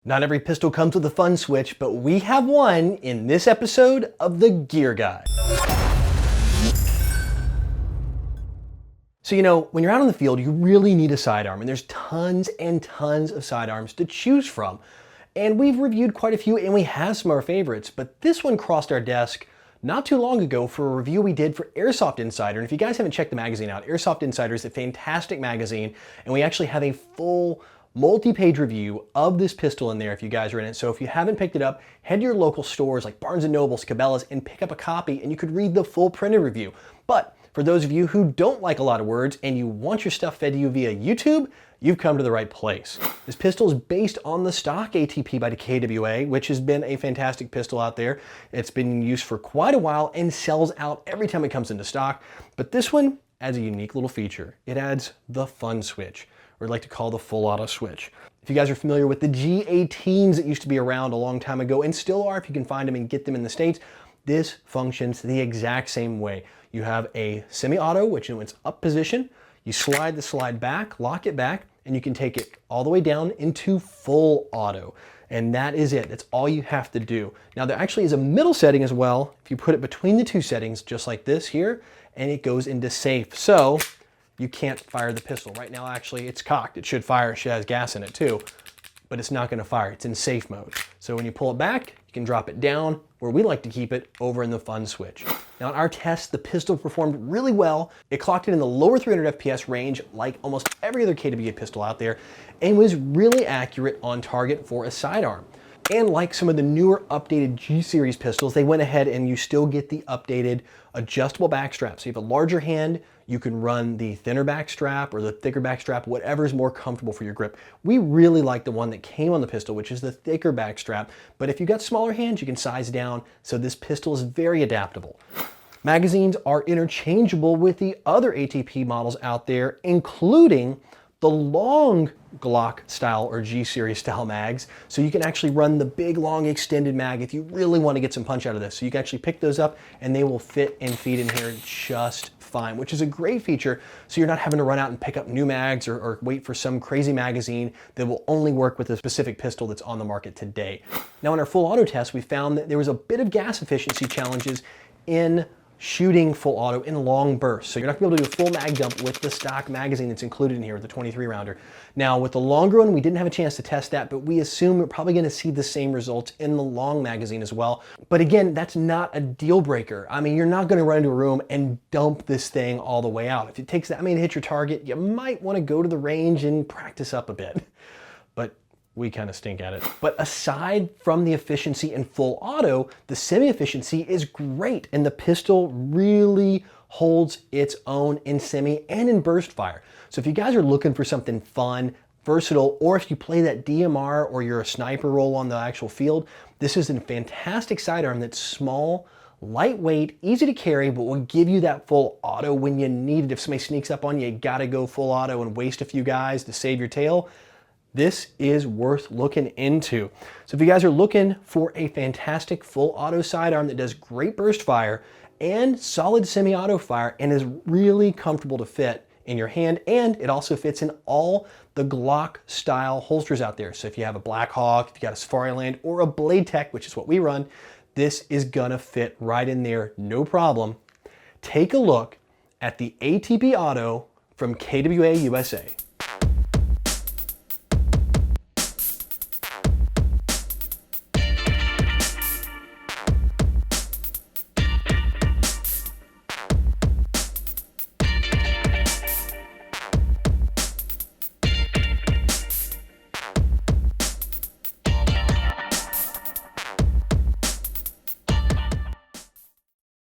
Not every pistol comes with a fun switch, but we have one in this episode of the Gear Guide. So when you're out on the field, you really need a sidearm, and there's tons and tons of sidearms to choose from. And we've reviewed quite a few, and we have some of our favorites, but this one crossed our desk not too long ago for a review we did for Airsoft Insider. And if you guys haven't checked the magazine out, Airsoft Insider is a fantastic magazine, and we actually have a full multi-page review of this pistol in there if you guys are in it. So if you haven't picked it up, head to your local stores like Barnes & Nobles, Cabela's, and pick up a copy, and you could read the full printed review. But for those of you who don't like a lot of words and you want your stuff fed to you via YouTube, you've come to the right place. This pistol is based on the stock ATP by the KWA, which has been a fantastic pistol out there. It's been in use for quite a while and sells out every time it comes into stock. But this one adds a unique little feature. It adds the fun switch, or I'd like to call the full auto switch. If you guys are familiar with the G18s that used to be around a long time ago and still are if you can find them and get them in the States, this functions the exact same way. You have a semi-auto, which in its up position, you slide the slide back, lock it back, and you can take it all the way down into full auto. And that is it. That's all you have to do. Now there actually is a middle setting as well. If you put it between the two settings, just like this here, and it goes into safe. So you can't fire the pistol. Right now, actually, it's cocked. It should fire. It should have gas in it too, but it's not gonna fire. It's in safe mode. So when you pull it back, you can drop it down where we like to keep it, over in the fun switch. Now in our test, the pistol performed really well. It clocked it in the lower 300 FPS range like almost every other KWA pistol out there, and was really accurate on target for a sidearm. And like some of the newer updated G-series pistols, they went ahead and you still get the updated adjustable back strap. So you have a larger hand, you can run the thinner back strap or the thicker back strap, whatever is more comfortable for your grip. We really like the one that came on the pistol, which is the thicker back strap. But if you've got smaller hands, you can size down. So this pistol is very adaptable. Magazines are interchangeable with the other ATP models out there, including the long Glock style or G-series style mags. So you can actually run the big, long, extended mag if you really want to get some punch out of this. So you can actually pick those up and they will fit and feed in here just fine, which is a great feature. So you're not having to run out and pick up new mags or wait for some crazy magazine that will only work with a specific pistol that's on the market today. Now in our full auto test, we found that there was a bit of gas efficiency challenges in shooting full auto in long bursts. So you're not gonna be able to do a full mag dump with the stock magazine that's included in here with the 23 rounder. Now with the longer one, we didn't have a chance to test that, but we assume we're probably gonna see the same results in the long magazine as well. But again, that's not a deal breaker. I mean, you're not gonna run into a room and dump this thing all the way out. If it takes that many to hit your target, you might wanna go to the range and practice up a bit. But we kind of stink at it. But aside from the efficiency in full auto, the semi-efficiency is great, and the pistol really holds its own in semi and in burst fire. So if you guys are looking for something fun, versatile, or if you play that DMR or you're a sniper role on the actual field, this is a fantastic sidearm that's small, lightweight, easy to carry, but will give you that full auto when you need it. If somebody sneaks up on you, you gotta go full auto and waste a few guys to save your tail. This is worth looking into. So if you guys are looking for a fantastic full auto sidearm that does great burst fire and solid semi-auto fire and is really comfortable to fit in your hand, and it also fits in all the Glock style holsters out there. So if you have a Black Hawk, if you got a Safariland or a Blade Tech, which is what we run, this is gonna fit right in there, no problem. Take a look at the ATP Auto from KWA USA.